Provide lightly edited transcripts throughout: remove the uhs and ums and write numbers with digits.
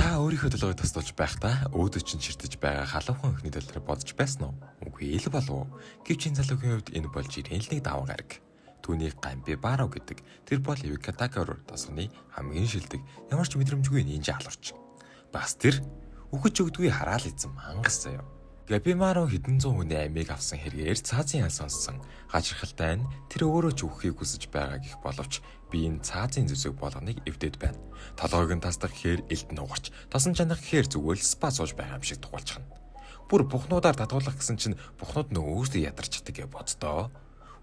Та өөрийнхөө төлөө тасдуулж байхдаа өөдөө чинь ширтэж байгаа халуухан өхний төлөөр бодож байсан уу? Үгүй л болов уу? Гэвч энэ залуугийн хувьд энэ бол жирийн л нэг даван гараг. Түүний Гамбибаро гэдэг тэр бол Юкатакор тосгоны хамгийн шилдэг ямар ч мэдрэмжгүй нинжа халуурч. Бас тэр үхэж өгдөггүй хараал эзэн мангас заяа. Габимаро хэдэн зуун хүний амийг авсан хэрэгээр цаазын ял сонссон. Гажирхалтай нь тэр өөрөө ч үххийг хүсэж байгаа гэх боловч би энэ цаазын зүсэг болгоныг эвдээд байна. Толгойг нь тасдах гэхээр элд нь угарч, тосон чанах гэхээр зүгээр л спа сууж байгаа юм шиг тухайлчихна. Бүр бухнуудаар татуулах гэсэн чинь бухнууд нь өөрсдөө ядарч чаддаг гэж боддоо.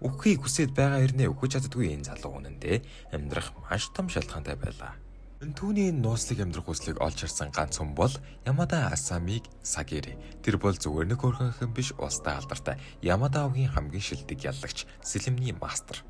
Үххийг хүсээд байгаа хэрнээ үхэж чаддгүй энэ залуу үнэндээ амьдрах маш том шалтгаантай байлаа. Түүний нууцлыг амьдрах хүслийг олж харсан ганц хүн бол Ямада Асамиг Сагери. Тэр бол зүгээр нэг хөрхөн биш улстай алдартай Ямадагийн хамгийн шилдэг яллагч, сэлэмний мастер.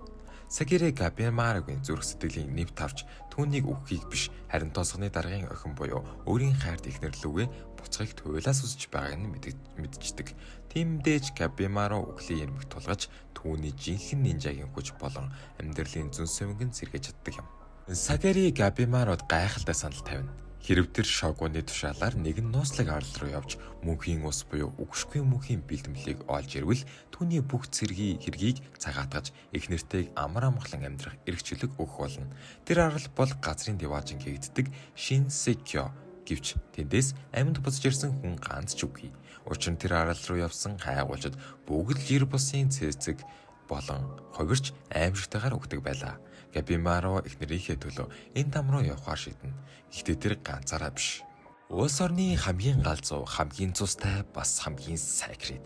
Сагери Габимарогийн зүрх сэтгэлийн нэв тавж түүнийг үххийг биш харин тосгоны даргын охин буюу өөрийн хайрт ихнэрлүүгээ буцахыг туйлаас үсэж байгааг нь мэдчихдэг. Тиймдээж Габимаро үхлийн ирмэг тулгаж түүний жинхэнэ нинжагийн хүч болон амьдралын зүн сувинг сэргээж чаддаг юм. Сагери Габимарод гайхалтай санал тавина. Хэрв тэр шогууны тушаалаар нэгэн нууцлаг арал руу явж мөнхийн ус буюу үгшгүй мөнхийн бэлтгэлийг олж ирвэл түүний бүх хэргийг цагаатгаж их нэртэйг амар амгалан амьдрах эрх чөлөг өгөх болно. Тэр арал бол газрын диваажин гэгддэг Шинсекё гэвч тэндээс амьд буцаж ирсэн хүн ганц ч үгүй. Учир нь тэр арал руу явсан хайгуулчид бүгд л 90 бусын цэцэг болон ховирч аимшигтайгаар өгдөг байлаа. Габимаро эхнэрийнхээ төлөө энэ там руу явахаар шийднэ. Гэхдээ тэр ганцаараа биш. Улс орны хамгийн галзуу, хамгийн цустай, бас хамгийн сайкрет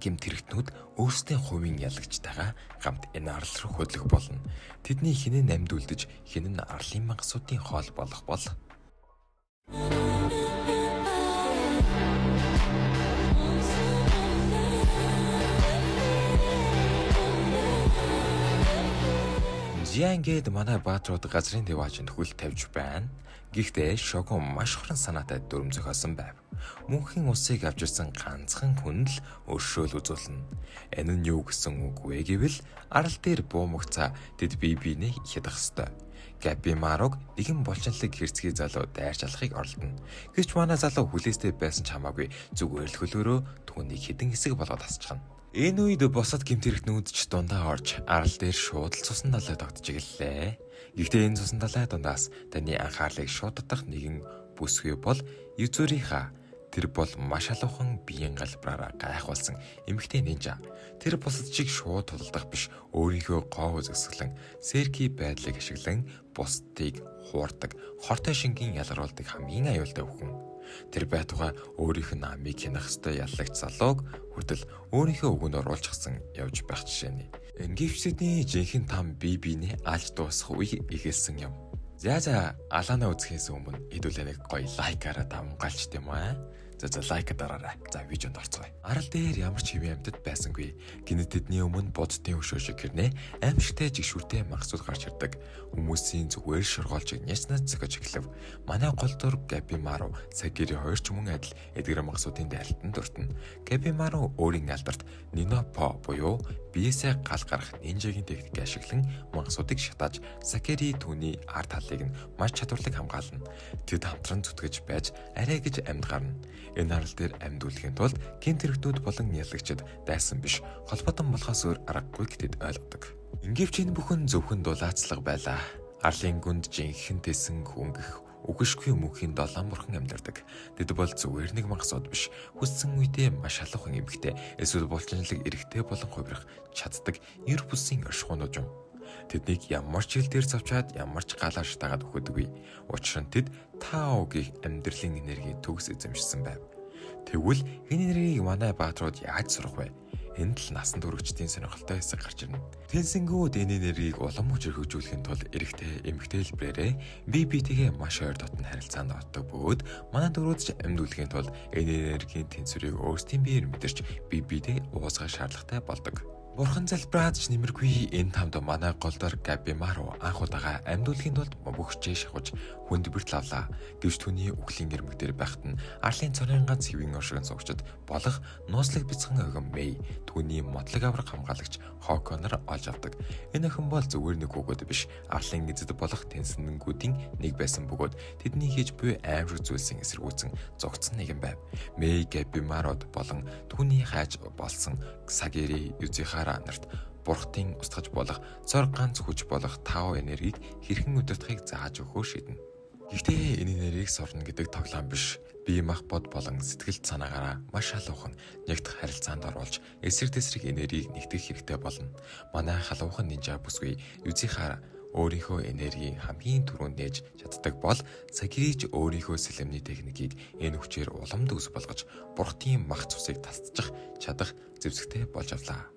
гэмт хэрэгтнүүд өөрсдийн хувийн ялагчтайгаа хамт энэ арал руу хөдлөх болно. Тэдний хинэн амьд үлдэж, хинэн арлын мангасуудын хоол болох бол Жиангед манай баатрууд газрын диваажинд хөл тавьж байна. Гэхдээ шогон маш хорон санаатай дүрм зохиосон байв. Мөнхийн усыг авчирсан ганцхан хүн л өршөөл үзүүлнэ. Энэ нь юу гэсэн үг вэ гэвэл арал дээр буумагцаа тэд бие биенээ хядах ёстой. Габимарог нэгэн болчинлог хэрцгий залуу дайрч алахыг оролдоно. Гэвч манай залуу хүлээстэй байсан ч хамаагүй зүгээр л хөлөөрөө түүнийг хідэн хэсэг болгоод асчихна. Энэ үед босод гэмт хэрэгтнүүд ч дундаа орж арал дээр шууд л цусан далай тогтож игэллээ. Гэхдээ энэ цусан далай дундаас таны анхаарлыг шууд татах нэгэн бүсгүй бол Юзуриха. Тэр бол маш алуухан биеийн галбраараа гайхуулсан эмэгтэй нинжа. Тэр бусад шиг шууд тулдах биш, өөрийнхөө гоо үзэсгэлэн Серки байдлыг ашиглан бусдыг хуурдаг, хортой шингийн ялгаруулдаг хамгийн аюултай хүн. Тэр байтугай өөрийнх нь амийг хянах ёстой яллагч залууг хүртэл өөрийнхөө өгөөнд оруулчихсан явж байх жишээний. Ингивчдийн жинхэнэ там бие биенээ алж дуусах үе эхэлсэн юм. За алаана үзэхээс өмнө хэдүүлээ нэг гоё лайкаараа давмгаалч тийм үү? За лайк дараарай. За видеонд орцгоё. Арал дээр ямар ч хэвийн амьтад байсангүй. Гинэт тэдний өмнө буддын өшөө шиг гэрнэ аимшигтай жигшүүртэй мангасууд гарч ирдэг. Хүмүүсийн зүгээр шургоолж няцнаад зөхөж эхлэв. Манай гол дур Габимаро Сагери хоёр ч мөн адил эдгээр мангасуудын дайлтанд дуртана. Габимаро өөрийн алдарт Нинопо буюу биесээ гал гарах нинжагийн техник ашиглан мангасуудыг шатааж Сагери түүний арт талыг нь маш чадварлаг хамгаална. Тэд хамтран зүтгэж байж арай гэж амьд гарна. Энэ арал дээр амьд үлдэхийн тулд гэмт хэрэгтнүүд болон ялагчид дайсан биш, холбоотон болохоос өөр аргагүй гэдэд ойлгодог. Ингивч энэ бүхэн зөвхөн дулаацлага байлаа. Арлын гүнд жинхэнэ тэсэн хөнгөх үгшгүй мөнхийн долоон бурхан амьдардаг. Тэд бол зүгээр нэг мангасууд биш, хүссэн үедээ маш халуухан эмэгтэй, эсвэл булчинлаг эрэгтэй болон хувирах чаддаг 90 бүсийн оршихуунууд юм. Тэднийг ямар ч хил дээр завчаад ямар ч галааш дагаад өгөхөдгүй. Учир нь тэд Таогийн амьдралын энерги төгс эзэмшсэн байв. Тэгвэл энэ энергийг манай баатрууд яаж сурах вэ? Энд л насан туршидтын сонирхолтой хэсэг гарч ирнэ. Тэнсэнгүүд энэ энергийг улам хүчрхэгжүүлэхийн тулд эрэгтэй, эмэгтэй хэлбэрээрээ бие биетэйгээ маш ойр дотн харилцаанд ордог бөгөөд манай дөрүүд ч амьд үлдэхийн тулд энэ энергийн тэнцвэрийг өөрсдийн биеэр мэдэрч бие биедээ уусгах шаардлагатай болдог. Бурхан залбираад ч нэмэргүй энэ тамд манай голдор Габимаро анх удаага амьдуулахын тулд мөвөгчээ шахаж хүнд бэрт лавлаа. Гэвч түүний үхлийн ирмэг дээр байхад нь арлын цорын ганц хэвийн оршигн суугчд болох нууцлаг бяцхан охин Мэй түүний мотлог авраг хамгаалагч Хоконор олж авдаг. Энэ охин бол зүгээр нэг хүүхэд биш, арлын эзэд болох тэнсэнгүүдийн нэг байсан бөгөөд тэдний хийж буй аимшиг зүйлсийн эсэргүүцэн зогцсон нэгэн байв. Мэй Габимарод болон түүний хайж болсон Сагери Юзихара нарт бурхтын устгаж болох цор ганц хүч болох тав энергийг хэрхэн удирдахыг зааж өгөхөөр шийднэ. Гэхдээ энэ энергийг сорно гэдэг тоглоом биш. Бие мах бод болон сэтгэл санаагаараа маш халуухан нэгдэх харилцаанд оруулж эсрэг тэсрэг энергийг нэгтгэх хэрэгтэй болно. Манай халуухан нинжа бүсгүй Юзихара өөрийнхөө энергийг хамгийн түрүүнд нээж чаддаг бол Сагирич өөрийнхөө сэлэмний техникийг энэ хүчээр уламд үс болгож бурхтын мах цусыг тасчих чадах зэвсэгтэй болж авлаа.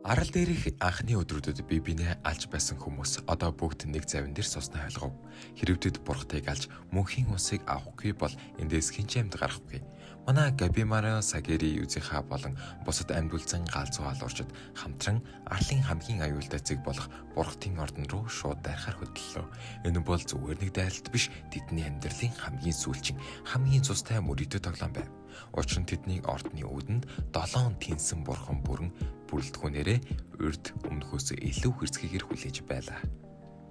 Арал дээрх анхны өдрүүдэд би бинээ алж байсан хүмүүс одоо бүгд нэг завин дээр суснаа ойлгов. Хэрвдэд бурхтыг алж мөнхийн усыг авахгүй бол эндээс хинч амьд гарахгүй. Манай Габимаро Сагери Юзиха болон бусад амьдулсан галзуу алуурчид хамтран арлын хамгийн аюултай зэг болох бурхтын ордон руу шууд дайрахаар хөдлөлөө. Энэ бол зүгээр нэг дайралт биш, тэдний амьдралын хамгийн сүүлчийн хамгийн цустай мөрөдөө тоглоом байв. Учир нь тэдний ордны үүдэнд 7 тэнсэн бурхан бүрэн бүрэлдэхүүнээрээ урд өмнөхөөс илүү хэрцгийгээр хүлээж байлаа.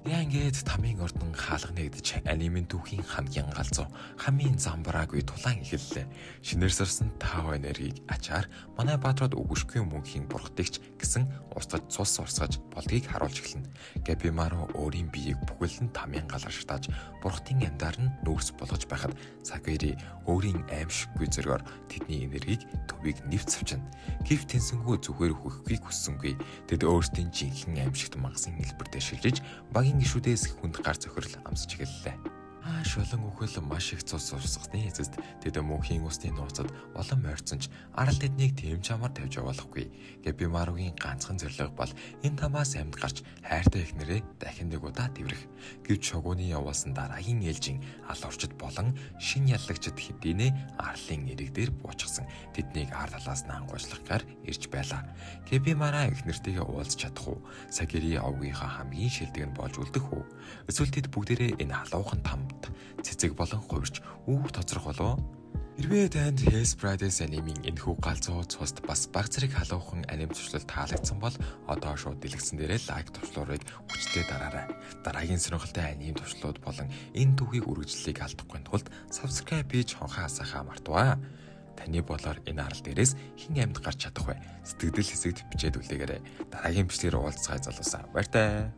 Ингээд тамийн ордон хаалганы гэдэж анимын түүхийн хамгийн галзуу, хамгийн замбраагүй тулаан эхэллээ. Шинээр сарсан тав энергийг ачаар манай баатрууд үгүшгүй мөнхийн бурхтагч гэсэн устгаж цус урсгаж болдгийг харуулж эхэлнэ. Габимаро өөрийн биеийг бүхэлдэн тамийн галаар шатааж бурхтын амьдаар нь нүүрс болгож байхад Сагери өөрийн аимшиггүй зөргөөр тэдний энергийг төвийг нэвт савчна. Гэвч тэнсэнгүү зүгээр хөхөхийг хүссэнгүй. Тэд өөрсдийн жинхэнэ аимшигт магасын хэлбэртэй шилжиж багийн гишүүдээс хүнд гар зохирол амсч эхэллээ. Шулан үхэл маш их цус урсгасны эцэст тэд мөнхийн усны нууцад олон морьцсон ч арал тэднийг тэм чамаар тавьж явуулахгүй. Габимарогийн ганцхан зорилго бол энэ тамаас амьд гарч хайртай эхнэрээ дахин нэг удаа тэврэх. Гэвч шогууны явуулсан дараагийн ээлжийн алуурчд болон шин яллагчд хэдийнэ арлын эрэг дээр буучсан. Тэднийг ард талаас нь ангуучлахгаар ирж байлаа. Габимара эхнэртэйгээ уулзч чадах уу? Сагери овгийнхаа хамгийн шилдэг нь болж үлдэх үү? Эсвэл тэд бүгдээрээ энэ халуухан там цэцэг болон хувирч үүх тоцрох болов. Хэрвээ танд Hellsprite-с анимын энэхүү галзуу цуст бас баг зэрэг халуухан аним туршлал таалагдсан бол одоо шууд дэлгэцэн дээрээ лайк туршлуурыг хүчтэй дараарай. Дараагийн сонирхолтой аним туршлууд болон энэ түүхийг үргэлжлэлийг алдахгүй тулд subscribe хийж хонхоо хасахаа мартаваа. Таны болоор энэ арал дээрээс хэн амьд гарч чадах вэ? Сэтгэл хэсэгт бичээд үлдээгээрэй. Дараагийн бичлэгээр уулзцай залуусаа. Баяртай.